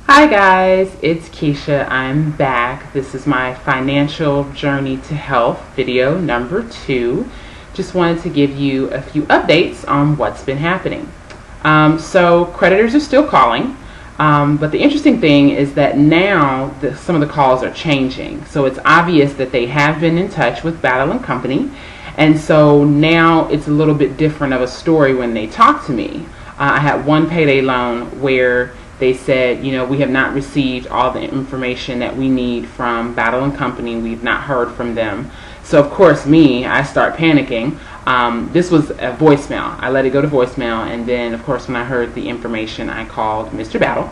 Hi guys, it's Keisha. I'm back. This is my financial journey to health video number 2. Just wanted to give you a few updates on what's been happening. So creditors are still calling, but the interesting thing is that now some of the calls are changing. So it's obvious that they have been in touch with Battle and Company, and so now it's a little bit different of a story when they talk to me. I had one payday loan where they said, we have not received all the information that we need from Battle and Company. We've not heard from them. So of course I start panicking. This was a voicemail. I let it go to voicemail, and then of course when I heard the information, I called Mr. Battle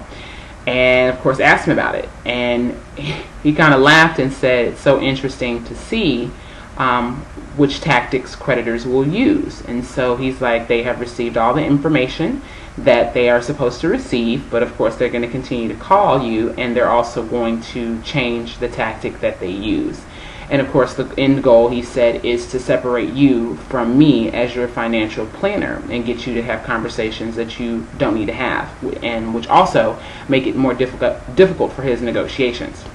and of course asked him about it. And he kind of laughed and said it's so interesting to see which tactics creditors will use. And so he's like, they have received all the information that they are supposed to receive, but of course they're going to continue to call you, and they're also going to change the tactic that they use. And of course the end goal, he said, is to separate you from me as your financial planner and get you to have conversations that you don't need to have, and which also make it more difficult for his negotiations.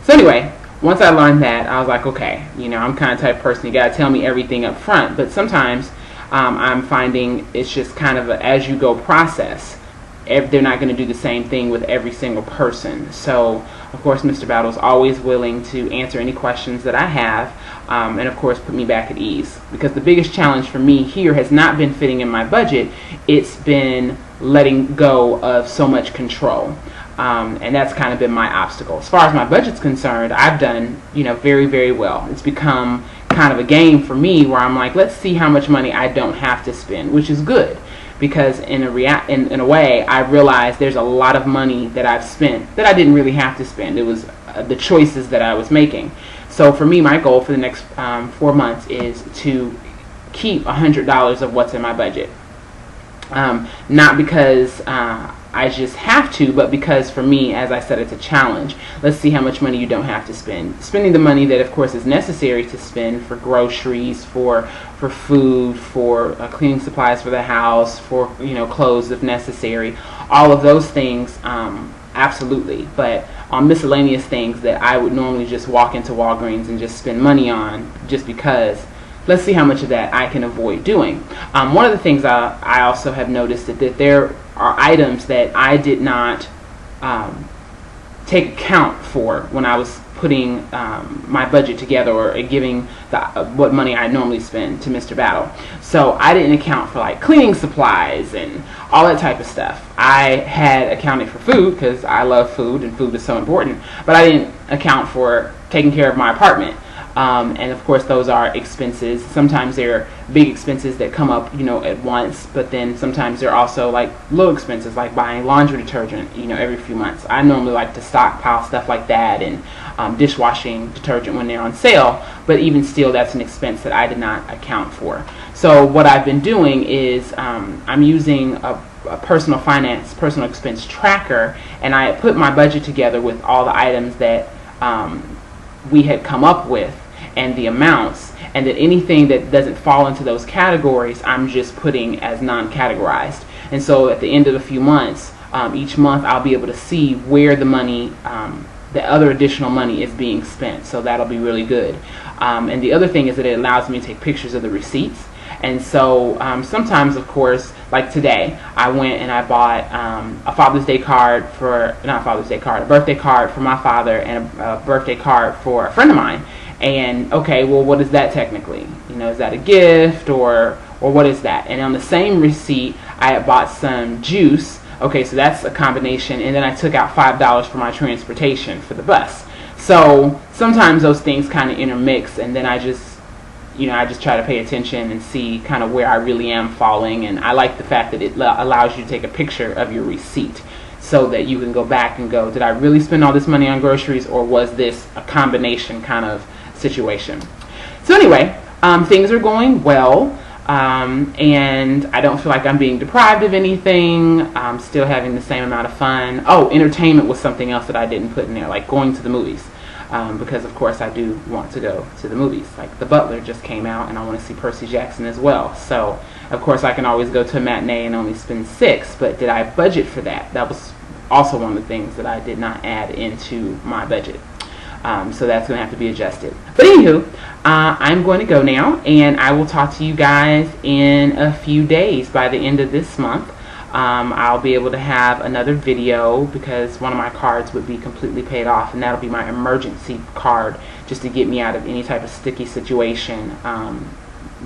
So anyway, once I learned that, I was like, okay, I'm kind of the type of person, you got to tell me everything up front. But sometimes I'm finding it's just kind of a as you go process. They're not going to do the same thing with every single person. So of course Mr. Battle is always willing to answer any questions that I have, and of course put me back at ease, because the biggest challenge for me here has not been fitting in my budget. It's been letting go of so much control. And that's kind of been my obstacle. As far as my budget's concerned, I've done, very, very well. It's become kind of a game for me where I'm like, let's see how much money I don't have to spend, which is good, because in a way, I realized there's a lot of money that I've spent that I didn't really have to spend. It was the choices that I was making. So for me, my goal for the next 4 months is to keep $100 of what's in my budget. Not because I just have to, but because for me, as I said, it's a challenge. Let's see how much money you don't have to spend. Spending the money that of course is necessary to spend for groceries, for food, for cleaning supplies for the house, for clothes if necessary. All of those things, absolutely. But on miscellaneous things that I would normally just walk into Walgreens and just spend money on just because, let's see how much of that I can avoid doing. One of the things I also have noticed that there are items that I did not take account for when I was putting my budget together or giving what money I normally spend to Mr. Battle. So I didn't account for like cleaning supplies and all that type of stuff. I had accounted for food because I love food and food is so important, but I didn't account for taking care of my apartment. And of course those are expenses. Sometimes they're big expenses that come up, at once, but then sometimes they're also like little expenses, like buying laundry detergent, every few months. I normally like to stockpile stuff like that, and dishwashing detergent when they're on sale, but even still that's an expense that I did not account for. So what I've been doing is I'm using a personal expense tracker, and I put my budget together with all the items that we had come up with and the amounts, and that anything that doesn't fall into those categories I'm just putting as non-categorized. And so at the end of a few months, each month I'll be able to see where the money, the other additional money is being spent. So that'll be really good. And the other thing is that it allows me to take pictures of the receipts. And so sometimes, of course, like today, I went and I bought a birthday card for my father, and a birthday card for a friend of mine. And okay, well, what is that technically? Is that a gift or what is that? And on the same receipt, I had bought some juice. Okay, so that's a combination. And then I took out $5 for my transportation for the bus. So sometimes those things kind of intermix, and then I just try to pay attention and see kind of where I really am falling. And I like the fact that it allows you to take a picture of your receipt so that you can go back and go, did I really spend all this money on groceries, or was this a combination kind of situation? So anyway, things are going well, and I don't feel like I'm being deprived of anything. I'm still having the same amount of fun. Oh, entertainment was something else that I didn't put in there, like going to the movies. Because of course I do want to go to the movies. Like The Butler just came out, and I want to see Percy Jackson as well. So of course I can always go to a matinee and only spend $6, but did I budget for that? That was also one of the things that I did not add into my budget. So that's going to have to be adjusted. But anywho, I'm going to go now, and I will talk to you guys in a few days. By the end of this month, I'll be able to have another video because one of my cards would be completely paid off, and that'll be my emergency card just to get me out of any type of sticky situation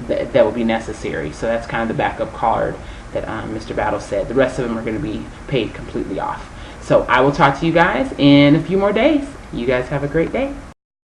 that would be necessary. So that's kind of the backup card that Mr. Battle said. The rest of them are going to be paid completely off. So I will talk to you guys in a few more days. You guys have a great day.